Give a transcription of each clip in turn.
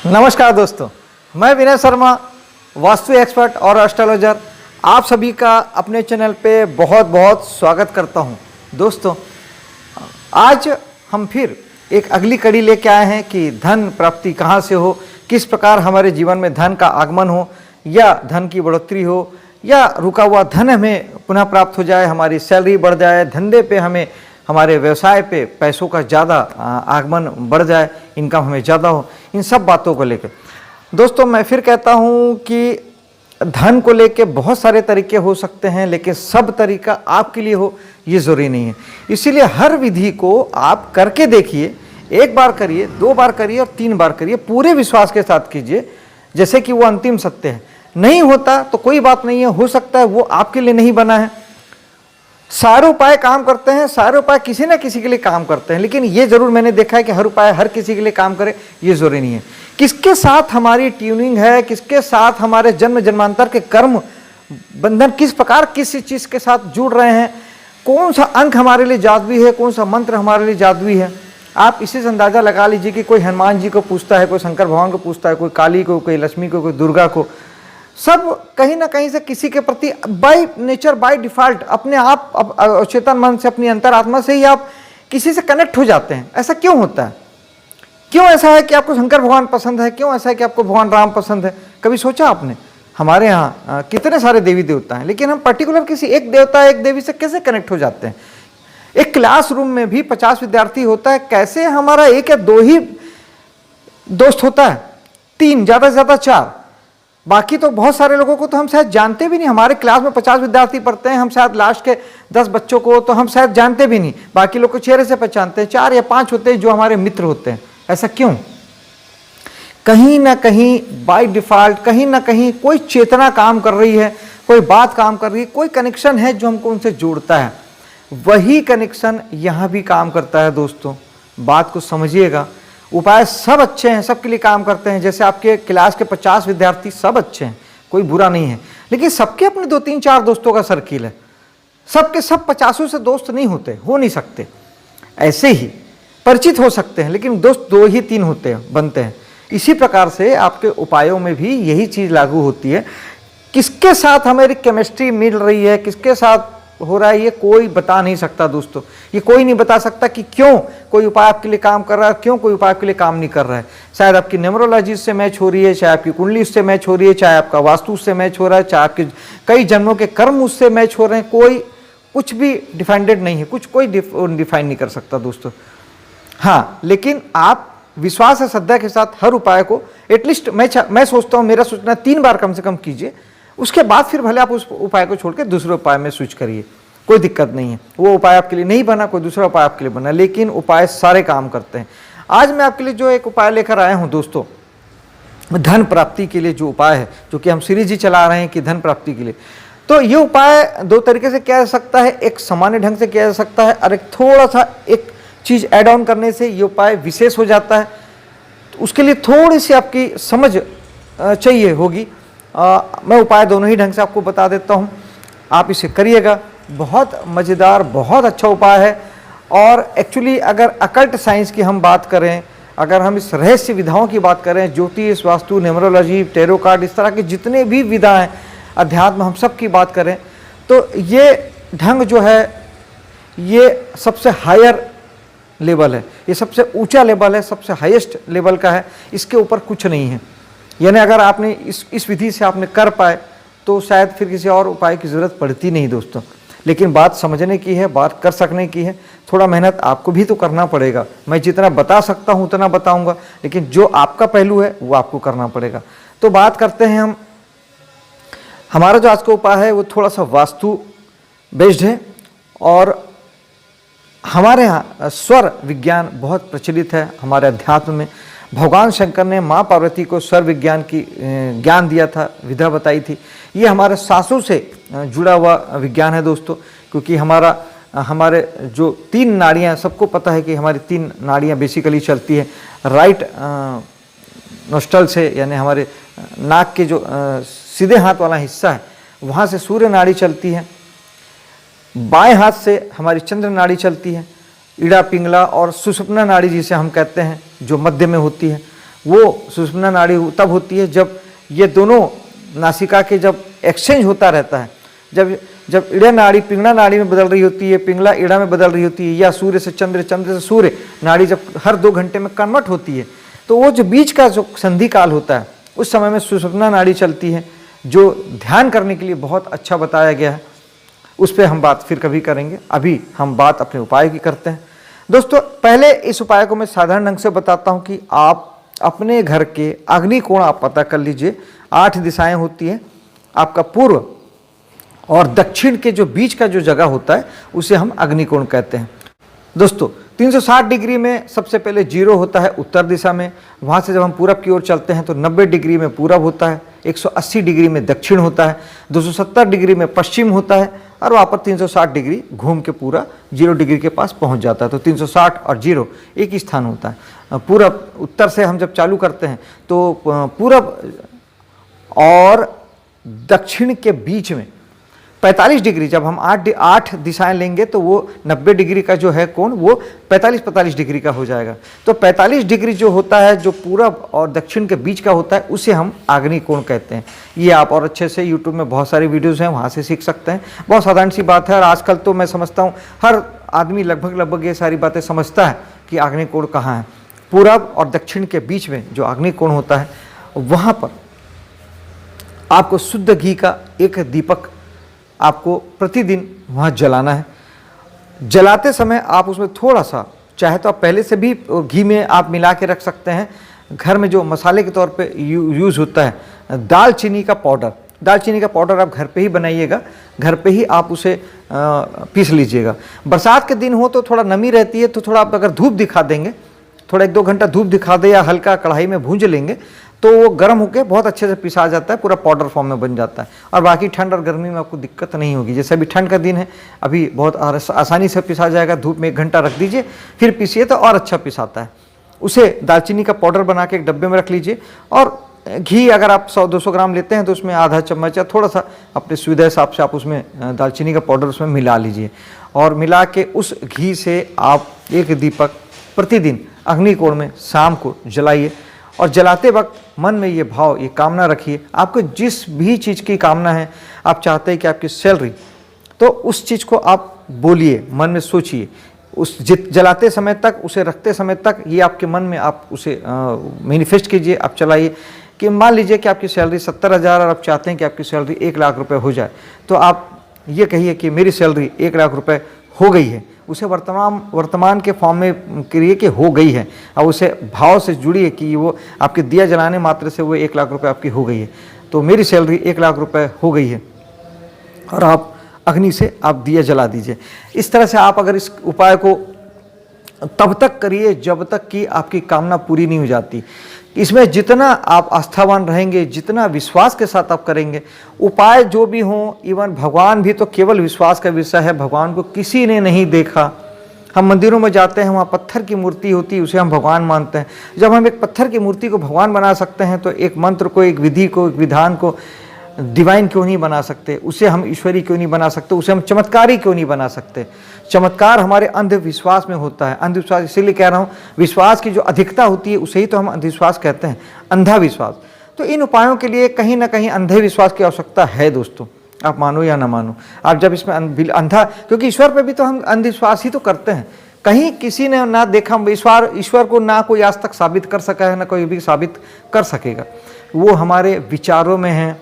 नमस्कार दोस्तों, मैं विनय शर्मा, वास्तु एक्सपर्ट और एस्ट्रोलॉजर, आप सभी का अपने चैनल पे बहुत बहुत स्वागत करता हूं। दोस्तों, आज हम फिर एक अगली कड़ी लेके आए हैं कि धन प्राप्ति कहां से हो, किस प्रकार हमारे जीवन में धन का आगमन हो या धन की बढ़ोतरी हो या रुका हुआ धन हमें पुनः प्राप्त हो जाए, हमारी सैलरी बढ़ जाए, धंधे पे हमें, हमारे व्यवसाय पे पैसों का ज़्यादा आगमन बढ़ जाए, इनकम हमें ज़्यादा हो। इन सब बातों को लेकर दोस्तों मैं फिर कहता हूँ कि धन को लेकर बहुत सारे तरीके हो सकते हैं, लेकिन सब तरीका आपके लिए हो ये ज़रूरी नहीं है। इसीलिए हर विधि को आप करके देखिए, एक बार करिए, दो बार करिए और 3 बार करिए, पूरे विश्वास के साथ कीजिए जैसे कि वो अंतिम सत्य है। नहीं होता तो कोई बात नहीं है, हो सकता है वो आपके लिए नहीं बना है। सारे उपाय काम करते हैं, सारे उपाय किसी ना किसी के लिए काम करते हैं, लेकिन ये जरूर मैंने देखा है कि हर उपाय हर किसी के लिए काम करे ये जरूरी नहीं है। किसके साथ हमारी ट्यूनिंग है, किसके साथ हमारे जन्म जन्मांतर के कर्म बंधन किस प्रकार किस चीज के साथ जुड़ रहे हैं, कौन सा अंक हमारे लिए जादुई है, कौन सा मंत्र हमारे लिए जादुई है, आप इसी से अंदाजा लगा लीजिए कि कोई हनुमान जी को पूछता है, कोई शंकर भगवान को पूछता है, कोई काली को, कोई लक्ष्मी को, कोई दुर्गा को, सब कहीं ना कहीं से किसी के प्रति बाय नेचर, बाय डिफॉल्ट अपने आप चेतन मन से, अपनी अंतरात्मा से ही आप किसी से कनेक्ट हो जाते हैं। ऐसा क्यों होता है? क्यों ऐसा है कि आपको शंकर भगवान पसंद है? क्यों ऐसा है कि आपको भगवान राम पसंद है? कभी सोचा आपने? हमारे यहाँ कितने सारे देवी देवता हैं, लेकिन हम पर्टिकुलर किसी एक देवता, एक देवी से कैसे कनेक्ट हो जाते हैं? एक क्लासरूम में भी 50 विद्यार्थी होता है, कैसे हमारा 1 या 2 ही दोस्त होता है? 3, ज़्यादा से ज़्यादा 4, बाकी तो बहुत सारे लोगों को तो हम शायद जानते भी नहीं। हमारे क्लास में 50 विद्यार्थी पढ़ते हैं, हम शायद लास्ट के 10 बच्चों को तो हम शायद जानते भी नहीं, बाकी लोग को चेहरे से पहचानते हैं। 4 या 5 होते हैं जो हमारे मित्र होते हैं। ऐसा क्यों? कहीं ना कहीं बाय डिफॉल्ट, कहीं ना कहीं कोई चेतना काम कर रही है, कोई बात काम कर रही है, कोई कनेक्शन है जो हमको उनसे जोड़ता है। वही कनेक्शन यहाँ भी काम करता है। दोस्तों, बात को समझिएगा। उपाय सब अच्छे हैं, सबके लिए काम करते हैं। जैसे आपके क्लास के 50 विद्यार्थी सब अच्छे हैं, कोई बुरा नहीं है, लेकिन सबके अपने 2, 3, 4 दोस्तों का सर्किल है। सबके सब 50 से दोस्त नहीं होते, हो नहीं सकते। ऐसे ही परिचित हो सकते हैं, लेकिन दोस्त 2 ही 3 होते हैं, बनते हैं। इसी प्रकार से आपके उपायों में भी यही चीज़ लागू होती है। किसके साथ हमारी केमिस्ट्री मिल रही है, किसके साथ हो रहा है, ये कोई बता नहीं सकता। दोस्तों, ये कोई नहीं बता सकता कि क्यों कोई उपाय आपके लिए काम कर रहा है, क्यों कोई उपाय आपके लिए काम नहीं कर रहा है। शायद आपकी न्यूमरोलॉजी से मैच हो रही है, चाहे आपकी कुंडली उससे मैच हो रही है, चाहे आपका वास्तु से मैच हो रहा है, चाहे आपके कई जन्मों के कर्म उससे मैच हो रहे हैं। कोई कुछ भी डिफाइंडेड नहीं है, कुछ कोई डिफाइन नहीं कर सकता दोस्तों। हाँ, लेकिन आप विश्वास और श्रद्धा के साथ हर उपाय को एटलीस्ट मैं सोचता हूँ, मेरा सोचना 3 बार कम से कम कीजिए। उसके बाद फिर भले आप उस उपाय को छोड़ के दूसरे उपाय में स्विच करिए, कोई दिक्कत नहीं है। वो उपाय आपके लिए नहीं बना, कोई दूसरा उपाय आपके लिए बना, लेकिन उपाय सारे काम करते हैं। आज मैं आपके लिए जो एक उपाय लेकर आया हूं दोस्तों, धन प्राप्ति के लिए जो उपाय है, जो कि हम सीरीज ही चला रहे हैं कि धन प्राप्ति के लिए, तो ये उपाय 2 तरीके से किया जा सकता है। एक सामान्य ढंग से किया जा सकता है और एक थोड़ा सा एक चीज़ ऐड ऑन करने से ये उपाय विशेष हो जाता है। तो उसके लिए थोड़ी सी आपकी समझ चाहिए होगी। मैं उपाय दोनों ही ढंग से आपको बता देता हूँ, आप इसे करिएगा। बहुत मज़ेदार, बहुत अच्छा उपाय है। और एक्चुअली अगर अकल्ट साइंस की हम बात करें, अगर हम इस रहस्य विधाओं की बात करें, ज्योतिष, वास्तु, न्यूमरोलॉजी, टैरो कार्ड, इस तरह के जितने भी विधा हैं, अध्यात्म, हम सब की बात करें, तो ये ढंग जो है ये सबसे हायर लेवल है, ये सबसे ऊंचा लेवल है, सबसे हाईएस्ट लेवल का है। इसके ऊपर कुछ नहीं है। यानी अगर आपने इस विधि से आपने कर पाए तो शायद फिर किसी और उपाय की ज़रूरत पड़ती नहीं दोस्तों। लेकिन बात समझने की है, बात कर सकने की है। थोड़ा मेहनत आपको भी तो करना पड़ेगा। मैं जितना बता सकता हूँ उतना बताऊँगा, लेकिन जो आपका पहलू है वो आपको करना पड़ेगा। तो बात करते हैं हम। हमारा जो आज का उपाय है वो थोड़ा सा वास्तु बेस्ड है। और हमारे यहाँ स्वर विज्ञान बहुत प्रचलित है। हमारे अध्यात्म में भगवान शंकर ने माँ पार्वती को स्वर विज्ञान की ज्ञान दिया था, विधा बताई थी। ये हमारे सांसों से जुड़ा हुआ विज्ञान है दोस्तों, क्योंकि हमारे जो 3 नाड़ियाँ, सबको पता है कि हमारी 3 नाड़ियाँ बेसिकली चलती है। राइट नोस्ट्रल से, यानी हमारे नाक के जो सीधे हाथ वाला हिस्सा है, वहाँ से सूर्य नाड़ी चलती है। बाएं हाथ से हमारी चंद्र नाड़ी चलती है, इड़ा पिंगला और सुषुप्ना नाड़ी जिसे हम कहते हैं, जो मध्य में होती है, वो सुषुम्ना नाड़ी तब होती है जब ये दोनों नासिका के जब एक्सचेंज होता रहता है, जब जब इड़ा नाड़ी पिंगला नाड़ी में बदल रही होती है, पिंगला इड़ा में बदल रही होती है, या सूर्य से चंद्र, चंद्र से सूर्य नाड़ी जब हर 2 घंटे में कन्वर्ट होती है, तो वो जो बीच का जो संधि काल होता है उस समय में सुषुम्ना नाड़ी चलती है, जो ध्यान करने के लिए बहुत अच्छा बताया गया है। उस पर हम बात फिर कभी करेंगे, अभी हम बात अपने उपाय की करते हैं। दोस्तों पहले इस उपाय को मैं साधारण ढंग से बताता हूँ कि आप अपने घर के अग्निकोण आप पता कर लीजिए। 8 दिशाएं होती हैं, आपका पूर्व और दक्षिण के जो बीच का जो जगह होता है उसे हम अग्निकोण कहते हैं। दोस्तों 360 डिग्री में सबसे पहले 0 होता है उत्तर दिशा में, वहाँ से जब हम पूरब की ओर चलते हैं तो 90 डिग्री में पूरब होता है, 180 डिग्री में दक्षिण होता है, 270 डिग्री में पश्चिम होता है, और वहाँ पर 360 डिग्री घूम के पूरा 0 डिग्री के पास पहुँच जाता है। तो 360 और 0 एक ही स्थान होता है। पूरब उत्तर से हम जब चालू करते हैं तो पूरब और दक्षिण के बीच में 45 डिग्री, जब हम 8 दिशाएं लेंगे तो वो 90 डिग्री का जो है कोण वो 45 डिग्री का हो जाएगा। तो 45 डिग्री जो होता है, जो पूरब और दक्षिण के बीच का होता है, उसे हम आग्नेय कोण कहते हैं। ये आप और अच्छे से यूट्यूब में बहुत सारी वीडियोज़ हैं, वहाँ से सीख सकते हैं। बहुत साधारण सी बात है, और आजकल तो मैं समझता हूँ हर आदमी लगभग ये सारी बातें समझता है कि आग्नेय कोण कहाँ है। पूरब और दक्षिण के बीच में जो आग्नेय कोण होता है वहाँ पर आपको शुद्ध घी का एक दीपक आपको प्रतिदिन वहाँ जलाना है। जलाते समय आप उसमें थोड़ा सा, चाहे तो आप पहले से भी घी में आप मिला के रख सकते हैं। घर में जो मसाले के तौर पे यूज़ होता है दालचीनी का पाउडर, दालचीनी का पाउडर आप घर पे ही बनाइएगा, घर पे ही आप उसे पीस लीजिएगा। बरसात के दिन हो तो थोड़ा नमी रहती है, तो थोड़ा आप अगर धूप दिखा देंगे, थोड़ा 1-2 घंटा धूप दिखा दे या हल्का कढ़ाई में भूंज लेंगे तो वो गर्म होकर बहुत अच्छे से पिसा जाता है, पूरा पाउडर फॉर्म में बन जाता है। और बाकी ठंड और गर्मी में आपको दिक्कत नहीं होगी। जैसे अभी ठंड का दिन है, अभी बहुत आसानी से पिसा जाएगा। धूप में 1 घंटा रख दीजिए, फिर पीसिए तो और अच्छा पिसाता है। उसे दालचीनी का पाउडर बना के एक डब्बे में रख लीजिए, और घी अगर आप 100-200 ग्राम लेते हैं तो उसमें आधा चम्मच या थोड़ा सा अपने सुविधा हिसाब से आप उसमें दालचीनी का पाउडर उसमें मिला लीजिए, और मिला के उस घी से आप एक दीपक प्रतिदिन अग्निकोण में शाम को जलाइए। और जलाते वक्त मन में ये भाव, ये कामना रखिए, आपको जिस भी चीज़ की कामना है, आप चाहते हैं कि आपकी सैलरी, तो उस चीज़ को आप बोलिए, मन में सोचिए। उस जलाते समय तक, उसे रखते समय तक ये आपके मन में आप उसे मैनिफेस्ट कीजिए, आप चलाइए। कि मान लीजिए कि आपकी सैलरी 70,000 और आप चाहते हैं कि आपकी सैलरी 1 लाख रुपए हो जाए, तो आप ये कहिए कि मेरी सैलरी 1 लाख रुपए हो गई है। उसे वर्तमान के फॉर्म में करिए कि हो गई है, और उसे भाव से जुड़िए कि वो आपके दिया जलाने मात्र से वो 1 लाख रुपए आपकी हो गई है। तो मेरी सैलरी 1 लाख रुपए हो गई है, और आप अग्नि से आप दिया जला दीजिए। इस तरह से आप अगर इस उपाय को तब तक करिए जब तक कि आपकी कामना पूरी नहीं हो जाती। इसमें जितना आप आस्थावान रहेंगे, जितना विश्वास के साथ आप करेंगे, उपाय जो भी हों, इवन भगवान भी तो केवल विश्वास का विषय है। भगवान को किसी ने नहीं देखा। हम मंदिरों में जाते हैं, वहाँ पत्थर की मूर्ति होती है, उसे हम भगवान मानते हैं। जब हम एक पत्थर की मूर्ति को भगवान बना सकते हैं, तो एक मंत्र को, एक विधि को, एक विधान को डिवाइन क्यों नहीं बना सकते? उसे हम ईश्वरी क्यों नहीं बना सकते? उसे हम चमत्कारी क्यों नहीं बना सकते? चमत्कार हमारे अंधविश्वास में होता है। अंधविश्वास इसीलिए कह रहा हूँ, विश्वास की जो अधिकता होती है उसे ही तो हम अंधविश्वास कहते हैं, अंधा विश्वास। तो इन उपायों के लिए कहीं ना कहीं अंधे विश्वास की आवश्यकता है दोस्तों, आप मानो या ना मानो। आप जब इसमें अंधा, क्योंकि ईश्वर पे भी तो हम अंधविश्वास ही तो करते हैं। कहीं किसी ने ना देखा, ईश्वर को ना कोई आज तक साबित कर सका है, ना कोई भी साबित कर सकेगा। वो हमारे विचारों में है,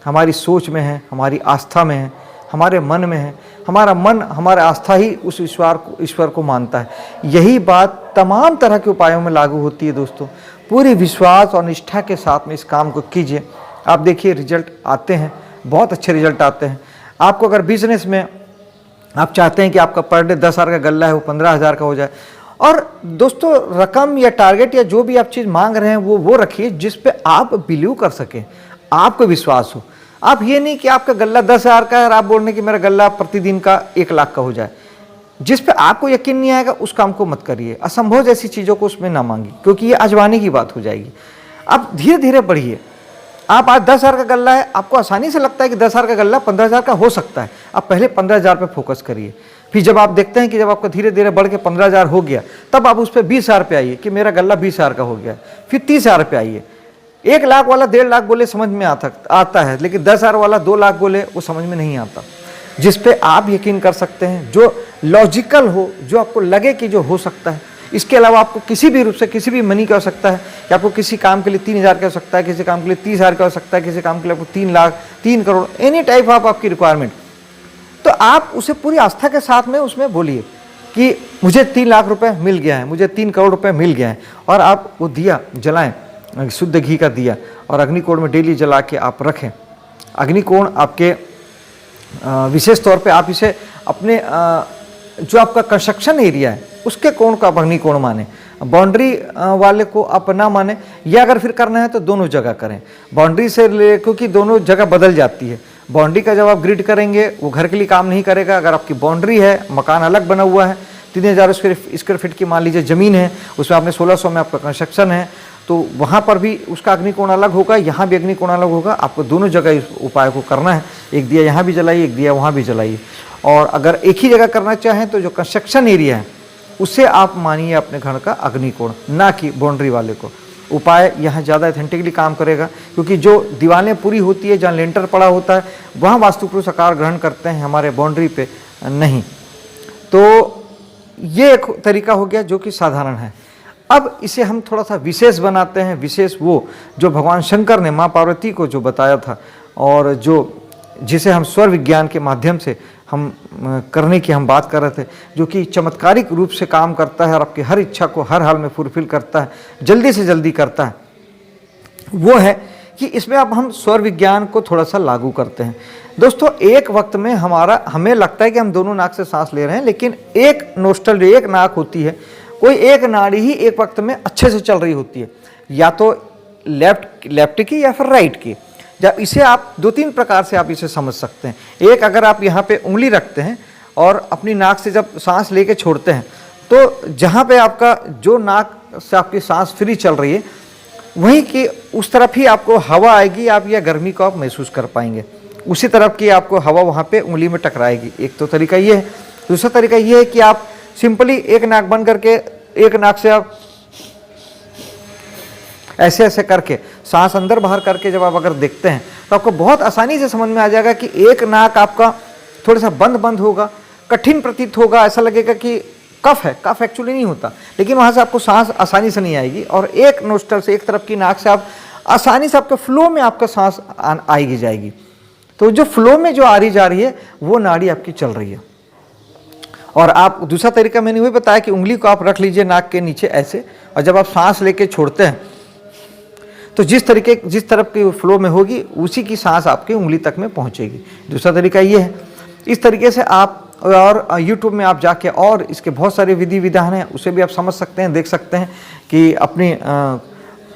हमारी सोच में है, हमारी आस्था में है, हमारे मन में है। हमारा मन, हमारा आस्था ही उस ईश्वर को मानता है। यही बात तमाम तरह के उपायों में लागू होती है दोस्तों। पूरी विश्वास और निष्ठा के साथ में इस काम को कीजिए, आप देखिए रिजल्ट आते हैं, बहुत अच्छे रिजल्ट आते हैं। आपको अगर बिजनेस में आप चाहते हैं कि आपका पर डे 10,000 का गल्ला है वो 15,000 का हो जाए, और दोस्तों रकम या टारगेट या जो भी आप चीज़ मांग रहे हैं वो रखिए जिस पे आप बिलीव कर सकें, आपको विश्वास हो। आप ये नहीं कि आपका गल्ला 10,000 का है और आप बोल रहे हैं कि मेरा गल्ला प्रतिदिन का 1 लाख का हो जाए। जिस पे आपको यकीन नहीं आएगा उस काम को मत करिए। असंभव जैसी चीज़ों को उसमें ना मांगिए, क्योंकि ये आजमाने की बात हो जाएगी। आप धीरे धीरे बढ़िए। आप आज 10,000 का गल्ला है, आपको आसानी से लगता है कि 10,000 का गल्ला 15,000 का हो सकता है, आप पहले 15,000 पे फोकस करिए। फिर जब आप देखते हैं कि जब आपका धीरे धीरे बढ़ के 15,000 हो गया, तब आप उस पर 20,000 पे आइए कि मेरा गल्ला 20,000 का हो गया। फिर 30,000 पे आइए। 1 लाख वाला 1.5 लाख बोले समझ में आता है, लेकिन 10,000 वाला 2 लाख बोले वो समझ में नहीं आता। जिस पे आप यकीन कर सकते हैं, जो लॉजिकल हो, जो आपको लगे कि जो हो सकता है। इसके अलावा आपको किसी भी रूप से किसी भी मनी का हो सकता है कि आपको किसी काम के लिए 3,000 का हो सकता है, किसी काम के लिए 30,000 का हो सकता है, किसी काम के लिए आपको 3 lakh, 3 crore, any type of आपकी रिक्वायरमेंट। तो आप उसे पूरी आस्था के साथ में उसमें बोलिए कि मुझे 3 लाख रुपए मिल गया है, मुझे 3 करोड़ रुपए मिल गया है। और आप वो दिया जलाएं, शुद्ध घी का दिया, और अग्निकोण में डेली जला के आप रखें। अग्निकोण आपके विशेष तौर पे आप इसे अपने जो आपका कंस्ट्रक्शन एरिया है उसके कोण को आप अग्निकोण माने, बाउंड्री वाले को आप ना माने, या अगर फिर करना है तो दोनों जगह करें। बाउंड्री से ले, क्योंकि दोनों जगह बदल जाती है। बाउंड्री का जब आप ग्रिड करेंगे वो घर के लिए काम नहीं करेगा। अगर आपकी बाउंड्री है, मकान अलग बना हुआ है, 3,000 स्क्वायर फीट की मान लीजिए ज़मीन है, उसमें आपने 1,600 में आपका कंस्ट्रक्शन है, तो वहाँ पर भी उसका अग्निकोण अलग होगा, यहाँ भी अग्निकोण अलग होगा। आपको दोनों जगह इस उपाय को करना है। एक दिया यहाँ भी जलाइए, एक दिया वहाँ भी जलाइए। और अगर एक ही जगह करना चाहें तो जो कंस्ट्रक्शन एरिया है उसे आप मानिए अपने घर का अग्निकोण, ना कि बाउंड्री वाले को। उपाय यहाँ ज़्यादा ऑथेंटिकली काम करेगा, क्योंकि जो दीवारें पूरी होती है, जहाँ लेंटर पड़ा होता है, वहाँ वास्तुपुरुष आकार ग्रहण करते हैं, हमारे बाउंड्री पे नहीं। तो ये एक तरीका हो गया जो कि साधारण है। अब इसे हम थोड़ा सा विशेष बनाते हैं। विशेष वो जो भगवान शंकर ने माँ पार्वती को जो बताया था, और जो जिसे हम स्वर विज्ञान के माध्यम से हम करने की हम बात कर रहे थे, जो कि चमत्कारिक रूप से काम करता है और आपकी हर इच्छा को हर हाल में फुलफिल करता है, जल्दी से जल्दी करता है। वो है कि इसमें अब हम स्वर विज्ञान को थोड़ा सा लागू करते हैं। दोस्तों, एक वक्त में हमें लगता है कि हम दोनों नाक से सांस ले रहे हैं, लेकिन एक नोस्ट्रल, एक नाक होती है, कोई एक नाड़ी ही एक वक्त में अच्छे से चल रही होती है, या तो लेफ्ट की या फिर राइट की। जब इसे आप 2-3 प्रकार से आप इसे समझ सकते हैं। एक, अगर आप यहाँ पे उंगली रखते हैं और अपनी नाक से जब सांस लेके छोड़ते हैं, तो जहाँ पे आपका जो नाक से आपकी सांस फ्री चल रही है, वहीं की उस तरफ ही आपको हवा आएगी, आप या गर्मी को आप महसूस कर पाएंगे। उसी तरफ की आपको हवा वहाँ पे उंगली में टकराएगी। एक तो तरीका ये है। दूसरा तरीका ये है कि आप सिंपली एक नाक बंद करके, एक नाक से आप ऐसे ऐसे करके सांस अंदर बाहर करके जब आप अगर देखते हैं, तो आपको बहुत आसानी से समझ में आ जाएगा कि एक नाक आपका थोड़ा सा बंद होगा, कठिन प्रतीत होगा, ऐसा लगेगा कि कफ है। कफ एक्चुअली नहीं होता, लेकिन वहाँ से आपको सांस आसानी से नहीं आएगी। और एक नोस्ट्रल से, एक तरफ की नाक से आप आसानी से आपके फ्लो में आपका सांस आएगी जाएगी। तो जो फ्लो में जो आ रही जा रही है, वो नाड़ी आपकी चल रही है। और आप दूसरा तरीका मैंने वही बताया कि उंगली को आप रख लीजिए नाक के नीचे ऐसे, और जब आप सांस लेके छोड़ते हैं, तो जिस तरफ की फ्लो में होगी, उसी की सांस आपकी उंगली तक में पहुंचेगी। दूसरा तरीका ये है। इस तरीके से आप, और यूट्यूब में आप जाके और इसके बहुत सारे विधि विधान हैं, उसे भी आप समझ सकते हैं, देख सकते हैं कि अपनी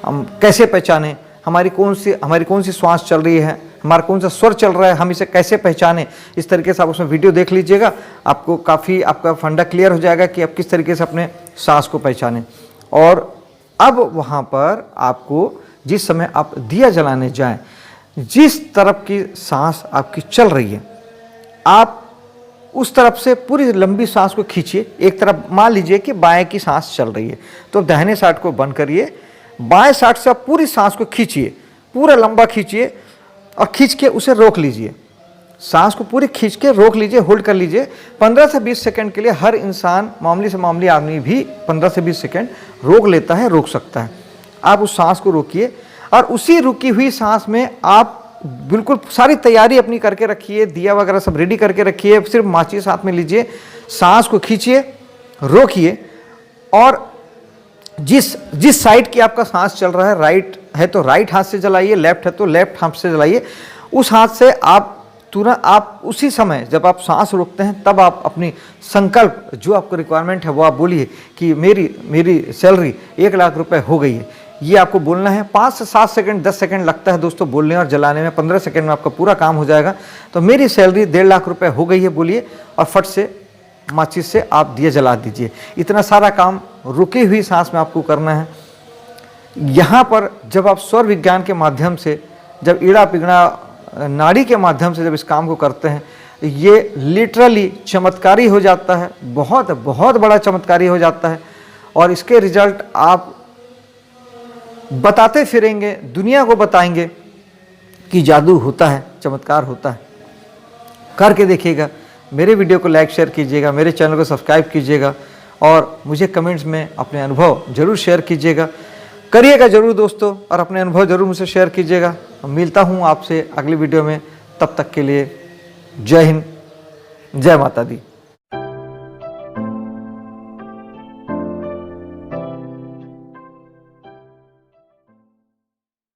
हम कैसे पहचानें, हमारी कौन सी श्वास चल रही है, हमारा कौन सा स्वर चल रहा है, हम इसे कैसे पहचानें। इस तरीके से आप उसमें वीडियो देख लीजिएगा, आपको काफ़ी आपका फंडा क्लियर हो जाएगा कि आप किस तरीके से अपने सांस को पहचानें। और अब वहाँ पर आपको जिस समय आप दिया जलाने जाएं, जिस तरफ की सांस आपकी चल रही है, आप उस तरफ से पूरी लंबी सांस को खींचिए। एक तरफ मान लीजिए कि बाएं की सांस चल रही है, तो दाहिने साइड को बंद करिए, बाएं साइड से आप पूरी सांस को खींचिए, पूरा लंबा खींचिए, और खींच के उसे रोक लीजिए। सांस को पूरी खींच के रोक लीजिए, होल्ड कर लीजिए 15 से 20 सेकंड के लिए। हर इंसान, मामूली से मामूली आदमी भी 15 से 20 सेकंड रोक लेता है, रोक सकता है। आप उस सांस को रोकिए, और उसी रुकी हुई सांस में आप बिल्कुल सारी तैयारी अपनी करके रखिए, दिया वगैरह सब रेडी करके रखिए, सिर्फ माचिस हाथ में लीजिए, सांस को खींचिए, रोकिए, और जिस साइड की आपका सांस चल रहा है, राइट है तो राइट हाथ से जलाइए, लेफ्ट है तो लेफ्ट हाथ से जलाइए। उस हाथ से आप तुरंत, आप उसी समय जब आप सांस रोकते हैं, तब आप अपनी संकल्प, जो आपको रिक्वायरमेंट है, वो आप बोलिए कि मेरी सैलरी 1 लाख रुपए हो गई है। ये आपको बोलना है। 5 से 7 सेकंड, 10 सेकंड लगता है दोस्तों बोलने और जलाने में, 15 सेकंड में आपका पूरा काम हो जाएगा। तो मेरी सैलरी 1.5 लाख रुपए हो गई है बोलिए, और फट से माचिस से आप दिया जला दीजिए। इतना सारा काम रुकी हुई सांस में आपको करना है। यहाँ पर जब आप स्वर विज्ञान के माध्यम से, जब ईड़ा पिगड़ा नाड़ी के माध्यम से जब इस काम को करते हैं, ये लिटरली चमत्कारी हो जाता है, बहुत बहुत बड़ा चमत्कारी हो जाता है। और इसके रिजल्ट आप बताते फिरेंगे, दुनिया को बताएंगे कि जादू होता है, चमत्कार होता है। करके देखिएगा। मेरे वीडियो को लाइक शेयर कीजिएगा, मेरे चैनल को सब्सक्राइब कीजिएगा और मुझे कमेंट्स में अपने अनुभव जरूर शेयर कीजिएगा। करिएगा जरूर दोस्तों, और अपने अनुभव जरूर मुझसे शेयर कीजिएगा। मिलता हूँ आपसे अगली वीडियो में, तब तक के लिए जय हिंद, जय माता दी।